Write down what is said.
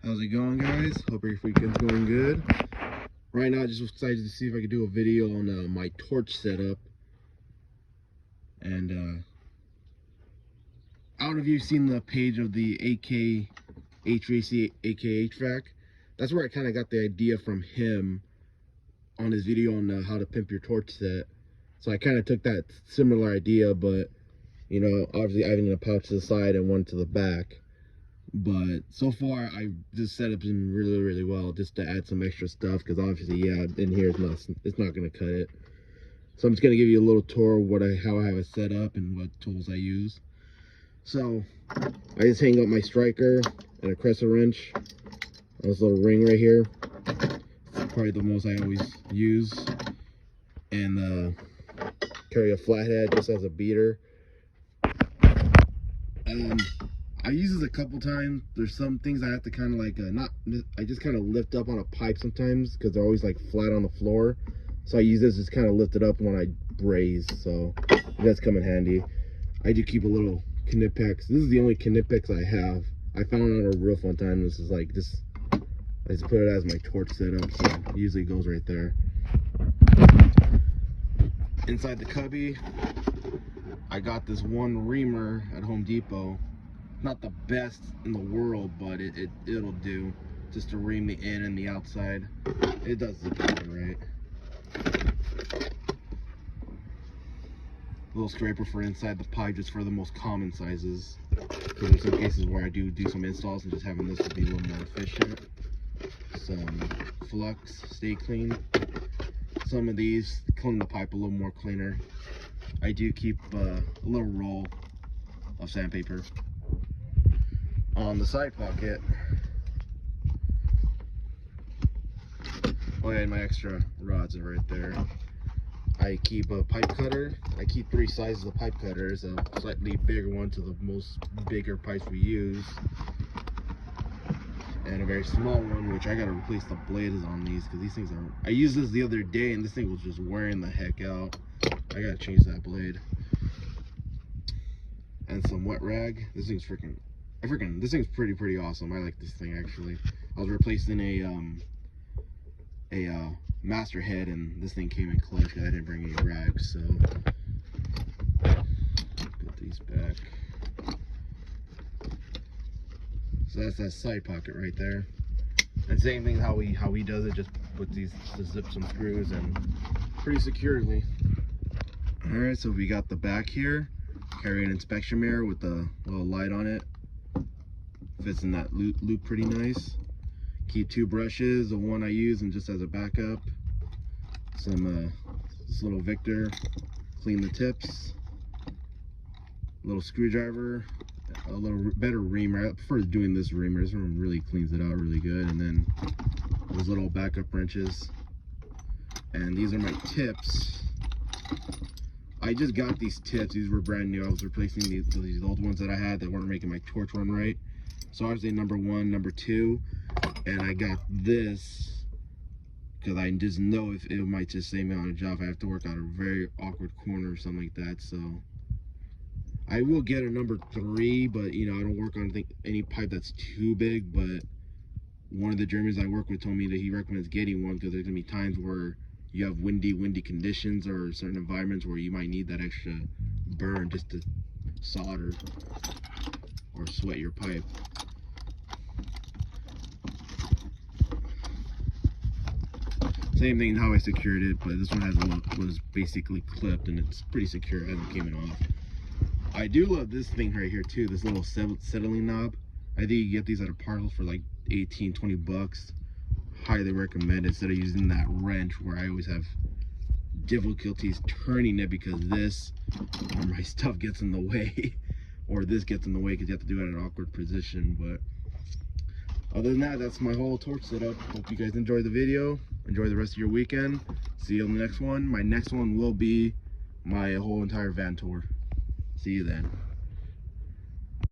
How's it going, guys? Hope your weekend's going good. Right now I just decided to see if I could do a video on my torch setup. And I don't know if you've seen the page of the AK HVAC, aka HVAC. That's where I kind of got the idea from him on his video on how to pimp your torch set. So I kind of took that similar idea, but you know, obviously adding a pouch to the side and one to the back. But so far this setup's been really well, just to add some extra stuff, because obviously, yeah, in here it's not gonna cut it. So I'm just gonna give you a little tour of how I have it set up and what tools I use. So I just hang up my striker and a crescent wrench on this little ring right here. It's probably the most I always use. And carry a flathead just as a beater. I use this a couple times. There's some things I have to kind of like I just kind of lift up on a pipe sometimes because they're always like flat on the floor. So I use this just kind of lift it up when I braze. So it does come in handy. I do keep a little Knipex. This is the only Knipex I have. I found it on a roof one time. This is like this. I just put it as my torch setup, so it usually goes right there. Inside the cubby, I got this one reamer at Home Depot. Not the best in the world, but it'll do, just to ream the in and the outside. It does the job right. Little scraper for inside the pipe, just for the most common sizes, because there's some cases where I do some installs and just having this would be a little more efficient. Some flux, stay clean. Some of these clean the pipe a little more cleaner. I do keep a little roll of sandpaper. On the side pocket, oh yeah, and my extra rods are right there. I keep a pipe cutter. I keep 3 sizes of pipe cutters, a slightly bigger one to the most bigger pipes we use, and a very small one, which I gotta replace the blades on these, because these things are, I used this the other day and this thing was just wearing the heck out. I gotta change that blade. And some wet rag. This thing's this thing's pretty awesome. I like this thing actually. I was replacing a master head and this thing came in clutch because I didn't bring any rags, so put these back. So that's that side pocket right there. And same thing how he does it, just put these to zip some screws and pretty securely. Alright, so we got the back here. Carry an inspection mirror with a little light on it. Fits in that loop pretty nice. Keep 2 brushes, the one I use and just as a backup. Some this little Victor, clean the tips. A little screwdriver, a little better reamer. I prefer doing this reamer. This one really cleans it out really good. And then those little backup wrenches. And these are my tips. I just got these tips. These were brand new. I was replacing these old ones that I had that weren't making my torch run right. So obviously number 1, number 2, and I got this because I just know if it might just save me on a job if I have to work out a very awkward corner or something like that. So I will get a number 3, but you know, I don't work on any pipe that's too big. But one of the Germans I work with told me that he recommends getting one because there's gonna be times where you have windy conditions or certain environments where you might need that extra burn just to solder or sweat your pipe. Same thing how I secured it, but this one was basically clipped and it's pretty secure. It hasn't came off. I do love this thing right here too, this little settling knob. I think you get these at a parcel for like 18-20 bucks. Highly recommend it, instead of using that wrench where I always have difficulties turning it because this or my stuff gets in the way or this gets in the way because you have to do it at an awkward position. But other than that, that's my whole torch setup. Hope you guys enjoyed the video. Enjoy the rest of your weekend. See you on the next one. My next one will be my whole entire van tour. See you then.